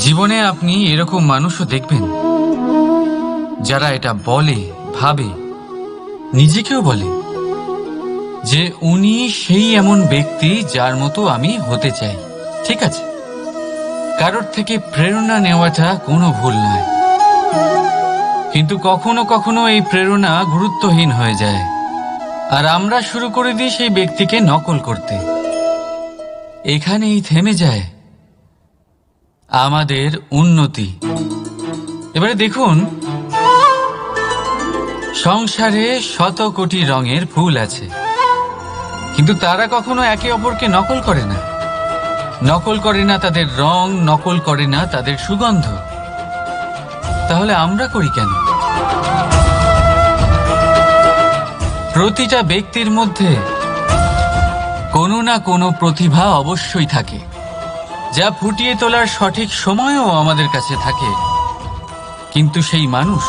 জীবনে আপনি এরকম মানুষও দেখবেন যারা এটা বলে, ভাবে, নিজেকেও বলে যে উনি সেই এমন ব্যক্তি যার মতো আমি হতে চাই। ঠিক আছে, কারোর থেকে প্রেরণা নেওয়াটা কোনো ভুল নয়, কিন্তু কখনো কখনো এই প্রেরণা গুরুত্বহীন হয়ে যায় আর আমরা শুরু করে দিই সেই ব্যক্তিকে নকল করতে। এখানেই থেমে যায় আমাদের উন্নতি। এবারে দেখুন, সংসারে শত কোটি রঙের ফুল আছে, কিন্তু তারা কখনো একে অপরকে নকল করে না। নকল করে না তাদের রং, নকল করে না তাদের সুগন্ধ। তাহলে আমরা করি কেন? প্রতিটা ব্যক্তির মধ্যে কোনো না কোনো প্রতিভা অবশ্যই থাকে, যা ফুটিয়ে তোলার সঠিক সময়ও আমাদের কাছে থাকে। কিন্তু সেই মানুষ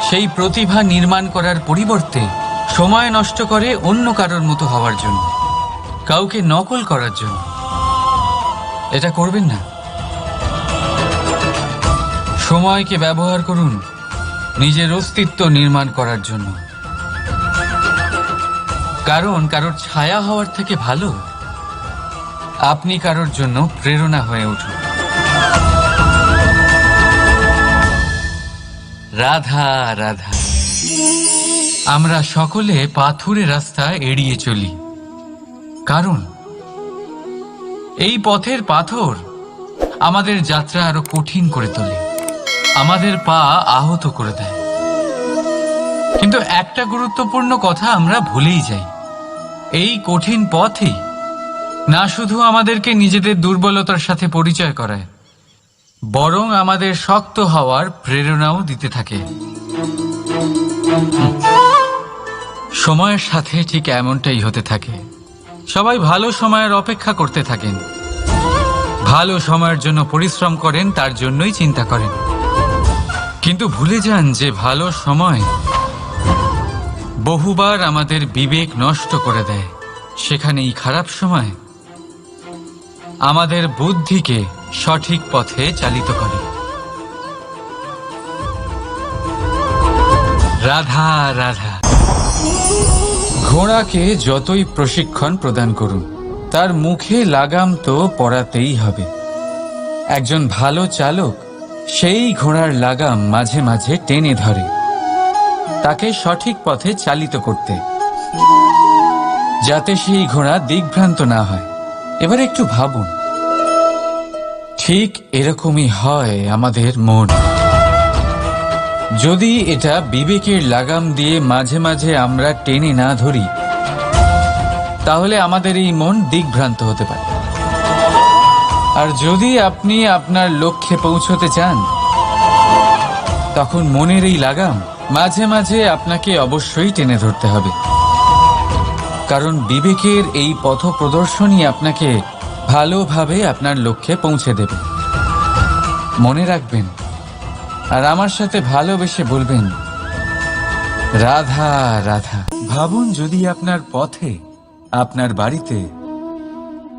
সেই প্রতিভা নির্মাণ করার পরিবর্তে সময় নষ্ট করে অন্য কারোর মতো হওয়ার জন্য, কাউকে নকল করার জন্য। এটা করবেন না। সময়কে ব্যবহার করুন নিজের অস্তিত্ব নির্মাণ করার জন্য, কারণ কারোর ছায়া হওয়ার থেকে ভালো আপনি কারোর জন্য প্রেরণা হয়ে উঠুন। রাধা রাধা। আমরা সকলে পাথুরে রাস্তা এড়িয়ে চলি, কারণ এই পথের পাথর আমাদের যাত্রা আরো কঠিন করে তোলে, আমাদের পা আহত করে দেয়। কিন্তু একটা গুরুত্বপূর্ণ কথা আমরা ভুলেই যাই, এই কঠিন পথই না শুধু আমাদেরকে নিজেদের দুর্বলতার সাথে পরিচয় করায়, বরং আমাদের শক্ত হওয়ার প্রেরণাও দিতে থাকে। সময়ের সাথে ঠিক এমনটাই হতে থাকে। সবাই ভালো সময়ের অপেক্ষা করতে থাকেন, ভালো সময়ের জন্য পরিশ্রম করেন, তার জন্যই চিন্তা করেন, কিন্তু ভুলে যান যে ভালো সময় বহুবার আমাদের বিবেক নষ্ট করে দেয়। সেখানেই খারাপ সময় আমাদের বুদ্ধিকে সঠিক পথে চালিত করে। রাধা রাধা। ঘোড়াকে যতই প্রশিক্ষণ প্রদান করুন, তার মুখে লাগাম তো পরাতেই হবে। একজন ভালো চালক সেই ঘোড়ার লাগাম মাঝে মাঝে টেনে ধরে, তাকে সঠিক পথে চালিত করতে, যাতে সেই ঘোড়া দিকভ্রান্ত না হয়। এবার একটু ভাবুন, ঠিক এরকমই হয় আমাদের মন। যদি এটা বিবেকের লাগাম দিয়ে মাঝে মাঝে আমরা টেনে না ধরি, তাহলে আমাদের এই মন দিকভ্রান্ত হতে পারে। আর যদি আপনি আপনার লক্ষ্যে পৌঁছতে চান, তখন মনের এই লাগাম মাঝে মাঝে আপনাকে অবশ্যই টেনে ধরতে হবে, কারণ বিবেকের এই পথ প্রদর্শনই আপনাকে ভালোভাবে আপনার লক্ষ্যে পৌঁছে দেবে। মনে রাখবেন আর আমার সাথে ভালোবেসে বলবেন, রাধা রাধা। ভাবুন, যদি আপনার পথে, আপনার বাড়িতে,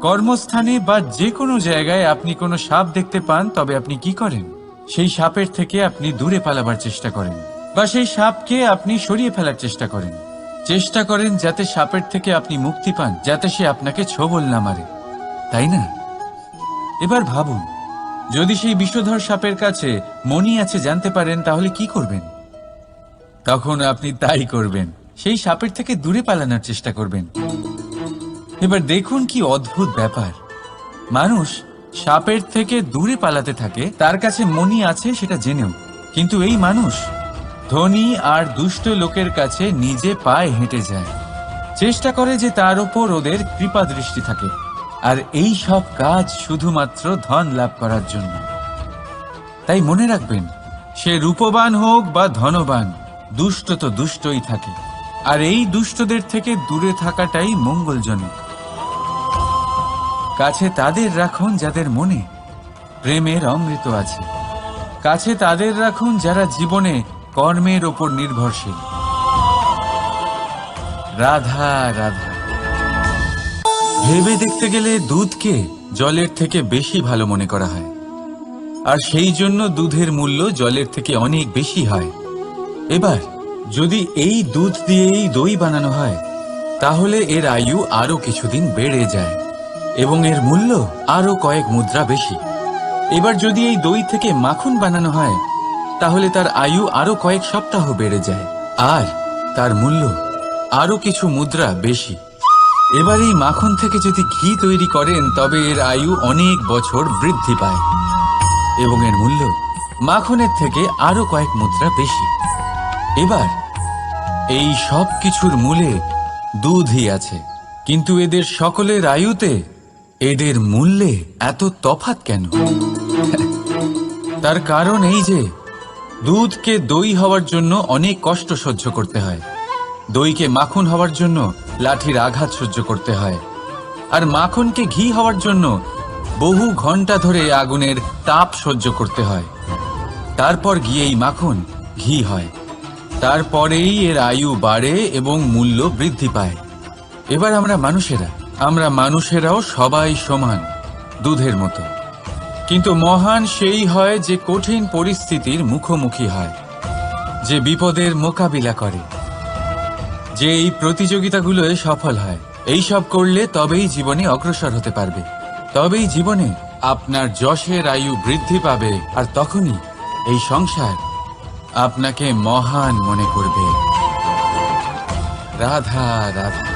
কর্মস্থানে বা যে কোনো জায়গায় আপনি কোনো সাপ দেখতে পান, তবে আপনি কি করেন? সেই সাপের থেকে আপনি দূরে পালাবার চেষ্টা করেন, বা সেই সাপকে আপনি সরিয়ে ফেলার চেষ্টা করেন। চেষ্টা করেন যাতে সাপের থেকে আপনি মুক্তি পান, যাতে সে আপনাকে ছোবল না মারে, তাই না? এবার ভাবুন, যদি সেই বিষধর সাপের কাছে মণি আছে জানতে পারেন, তাহলে কি করবেন? তখন আপনি তাই করবেন, সেই সাপের থেকে দূরে পালানোর চেষ্টা করবেন। এবার দেখুন কি অদ্ভুত ব্যাপার, মানুষ সাপের থেকে দূরে পালাতে থাকে, তার কাছে মণি আছে সেটা জেনেও। কিন্তু এই মানুষ ধনী আর দুষ্ট লোকের কাছে নিজে পায়ে হেঁটে যায়, চেষ্টা করে যে তার উপর ওদের কৃপা দৃষ্টি থাকে, আর এই সব কাজ শুধুমাত্র ধন লাভ করার জন্য। তাই মনে রাখবেন, সে রূপবান হোক বা ধনবান, দুষ্ট তো দুষ্টই থাকে, আর এই দুষ্টদের থেকে দূরে থাকাটাই মঙ্গলজনক। কাছে তাদের রাখুন যাদের মনে প্রেমের অমৃত আছে, কাছে তাদের রাখুন যারা জীবনে কর্মের ওপর নির্ভরশীল। রাধা রাধা। ভেবে দেখতে গেলে দুধকে জলের থেকে বেশি ভালো মনে করা হয়, আর সেই জন্য দুধের মূল্য জলের থেকে অনেক বেশি হয়। এবার যদি এই দুধ দিয়েই দই বানানো হয়, তাহলে এর আয়ু আরো কিছুদিন বেড়ে যায় এবং এর মূল্য আরো কয়েক মুদ্রা বেশি। এবার যদি এই দই থেকে মাখন বানানো হয়, তাহলে তার আয়ু আরো কয়েক সপ্তাহ বেড়ে যায় আর তার মূল্য আরো কিছু মুদ্রা বেশি। এবার এই মাখন থেকে যদি ঘি তৈরি করেন, তবে এর আয়ু অনেক বছর বৃদ্ধি পায় এবং এর মূল্য মাখনের থেকে আরো কয়েক মুদ্রা বেশি। এবার এই সব কিছুর মূলে দুধই আছে, কিন্তু এদের সকলের আয়ুতে এদের মূল্যে এত তফাৎ কেন? তার কারণ এই যে দুধকে দই হওয়ার জন্য অনেক কষ্ট সহ্য করতে হয়, দইকে মাখন হওয়ার জন্য লাঠির আঘাত সহ্য করতে হয়, আর মাখনকে ঘি হওয়ার জন্য বহু ঘন্টা ধরে আগুনের তাপ সহ্য করতে হয়। তারপর গিয়েই মাখন ঘি হয়, তারপরেই এর আয়ু বাড়ে এবং মূল্য বৃদ্ধি পায়। এবার আমরা মানুষেরাও সবাই সমান, দুধের মতো। কিন্তু মহান সেই হয় যে কঠিন পরিস্থিতির মুখোমুখি হয়, যে বিপদের মোকাবিলা করে, যে এই প্রতিযোগিতাগুলোয় সফল হয়। এই সব করলে তবেই জীবনে অগ্রসর হতে পারবে, তবেই জীবনে আপনার যশের আয়ু বৃদ্ধি পাবে, আর তখনই এই সংসার আপনাকে মহান মনে করবে। রাধা রাধা।